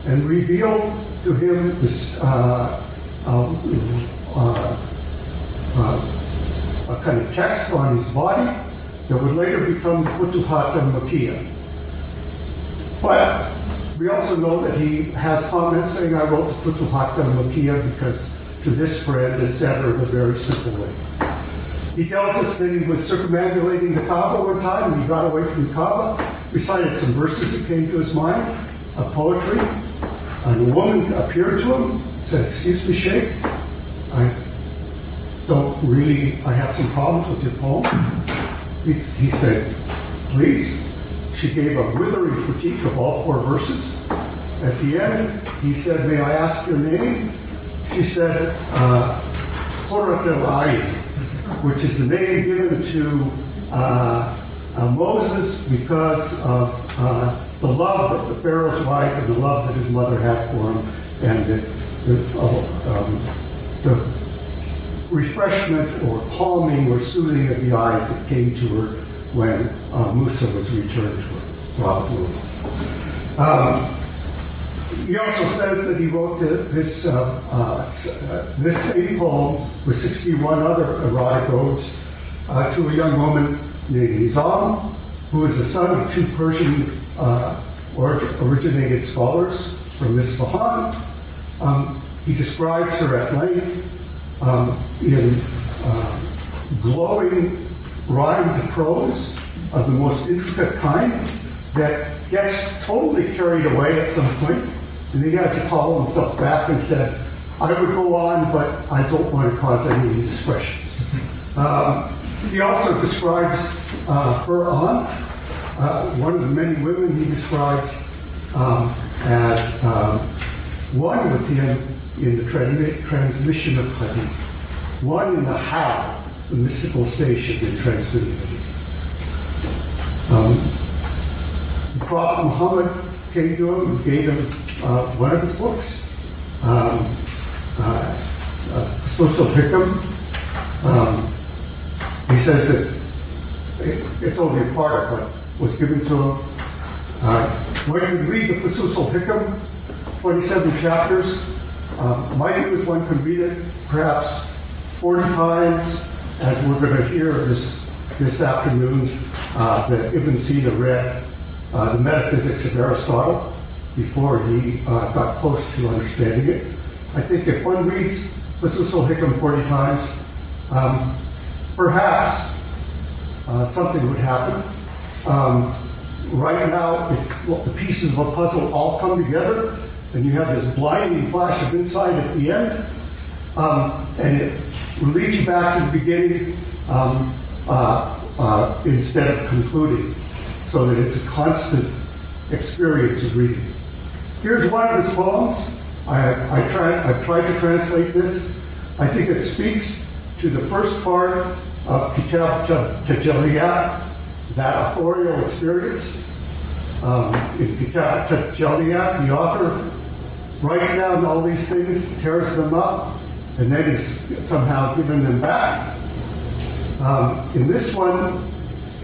and revealed to him this a kind of text on his body that would later become Futuhat al-Makkiyah. But we also know that he has comments saying, I wrote the Futuhat al-Makkiyah because to this friend, etc., in a very simple way. He tells us that he was circumambulating the Kaaba one time, and he got away from the Kaaba, recited some verses that came to his mind, of poetry, and a woman appeared to him, said, "Excuse me, Sheikh, I have some problems with your poem." He said, "Please." She gave a withering critique of all 4 verses. At the end, he said, "May I ask your name?" She said, Authorial, which is the name given to Moses because of the love that the Pharaoh's wife and the love that his mother had for him, and the refreshment or calming or soothing of the eyes that came to her when Musa was returned to her, Prophet Moses. He also says that he wrote this same poem with 61 other erotic odes to a young woman named Nizam, who is the son of 2 Persian originated scholars from Isfahan. He describes her at length in glowing rhymed prose of the most intricate kind that gets totally carried away at some point. And he has to call himself back and said, "I would go on, but I don't want to cause any indiscretions." He also describes her aunt, one of the many women he describes as one with him in the transmission of hadith, one in the how, the mystical station in transmitting hadith. The Prophet Muhammad came to him and gave him one of his books, Social Hikam. He says that it's only a part of what was given to him. When you read the Fusul Hikam, 27 chapters, my view is one can read it perhaps 40 times, as we're going to hear this afternoon, that Ibn Sina read the Metaphysics of Aristotle before he got close to understanding it. I think if one reads Fusul Hikam 40 times, perhaps something would happen. Right now, the pieces of a puzzle all come together, and you have this blinding flash of insight at the end, and it will lead you back to the beginning instead of concluding, so that it's a constant experience of reading. Here's one of his poems. I've tried to translate this. I think it speaks to the first part of Kitab Tajaliyat, that authorial experience. In Kitab Tajaliyat, the author writes down all these things, tears them up, and then is somehow given them back. In this one,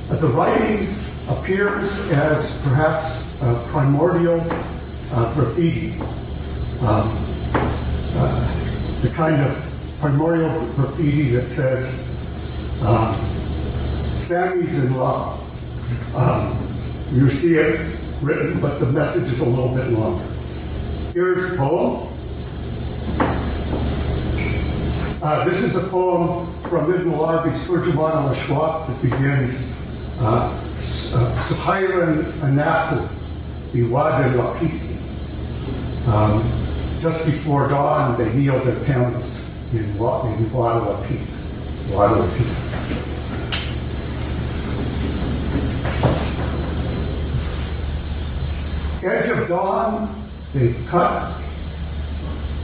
the writing appears as perhaps primordial graffiti. The kind of primordial graffiti that says, Sammy's in love. You see it written, but the message is a little bit longer. Here's the poem. This is a poem from Ibn al-Arabi's Turjuman al-Ashwaq that begins, Suhayran anafu biwad al-Waqit. Just before dawn, they kneel their camels in Wad al-Waqit. Wad al-Waqit. Edge of dawn, they cut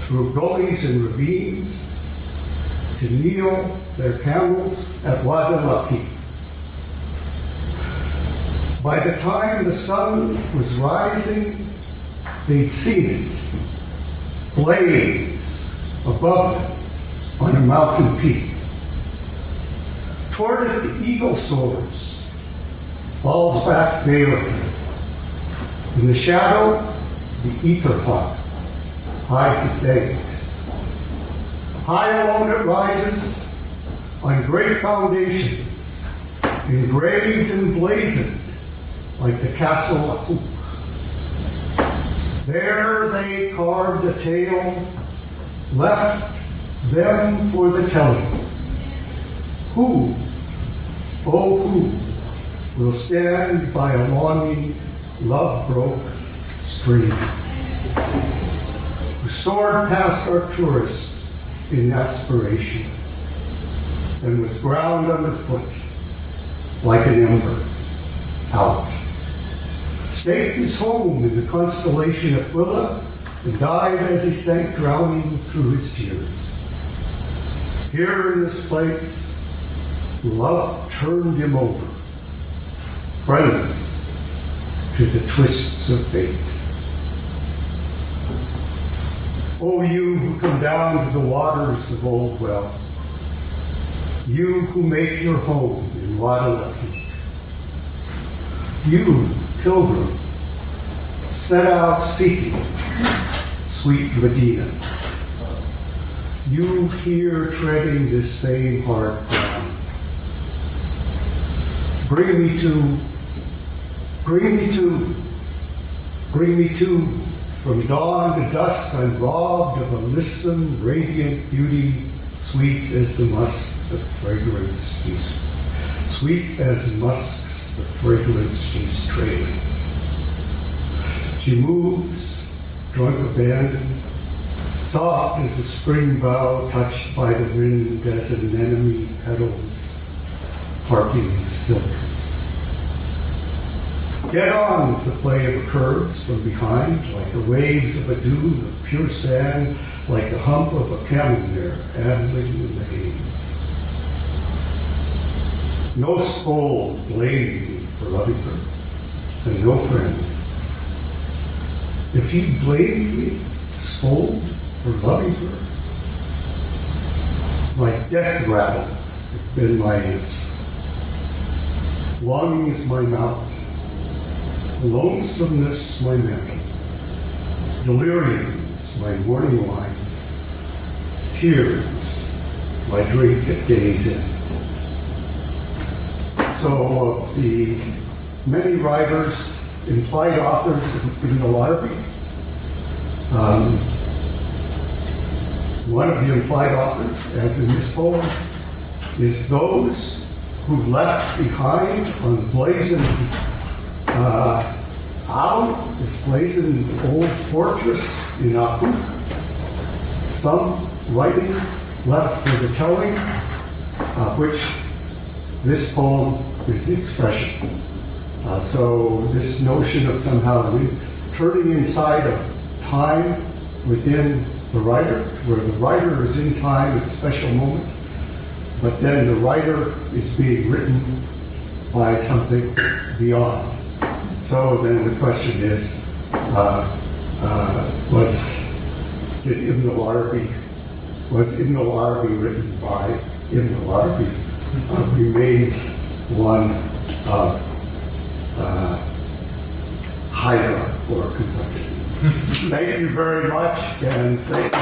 through gullies and ravines to kneel their camels at Wad al-Waqit. By the time the sun was rising, they'd seen it blaze above them on a mountain peak. Toward it, the eagle soars, falls back failing. In the shadow, the ether hawk hides its eggs. High alone it rises on great foundations, engraved and blazoned like the castle of Hoop. There they carved a tale, left them for the telling. Who, oh who, will stand by a longing love broke stream, who soared past our tourists in aspiration and was ground underfoot like an ember out. Staked his home in the constellation Aquila and died as he sank drowning through his tears. Here in this place, love turned him over, friendless to the twists of fate. O you who come down to the waters of Old Well, you who make your home in Guadalajara, you, pilgrim, set out seeking sweet Medina. You here treading this same hard ground. Bring me to, from dawn to dusk I'm robbed of a lissome, radiant beauty, sweet as the musk, the fragrance sweet as musks, the fragrance she's trailing. She moves, drunk abandon, soft as a spring bough touched by the wind as an anemone petals, parking silk. Get on with the play of curves from behind, like the waves of a dune of pure sand, like the hump of a camel-mare ambling in the haze. No scold blame me for loving her, and no friend. If he blamed me, scold for loving her, my death rattle has been my answer. Longing is my mouth, lonesomeness my mantle, delirium is my morning wine, tears my drink at day's end. So of the many writers, implied authors in the Larrabee, one of the implied authors, as in this poem, is those who left behind on blazoned this blazoned old fortress in Akhbar. Some writing left for the telling, which this poem is the expression. So this notion of somehow turning inside of time within the writer, where the writer is in time at a special moment, but then the writer is being written by something beyond. So then the question is, was Ibn al-Arabi written by Ibn al-Arabi? Remains one of hierarchy or complexity. Thank you very much, and thank you.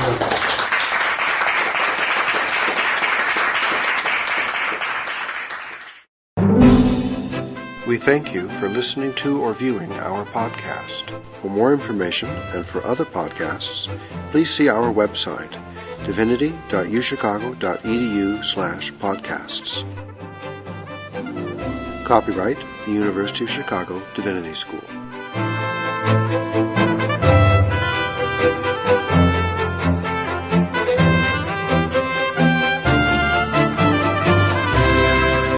We thank you for listening to or viewing our podcast. For more information and for other podcasts, please see our website, divinity.uchicago.edu/podcasts. Copyright, the University of Chicago Divinity School.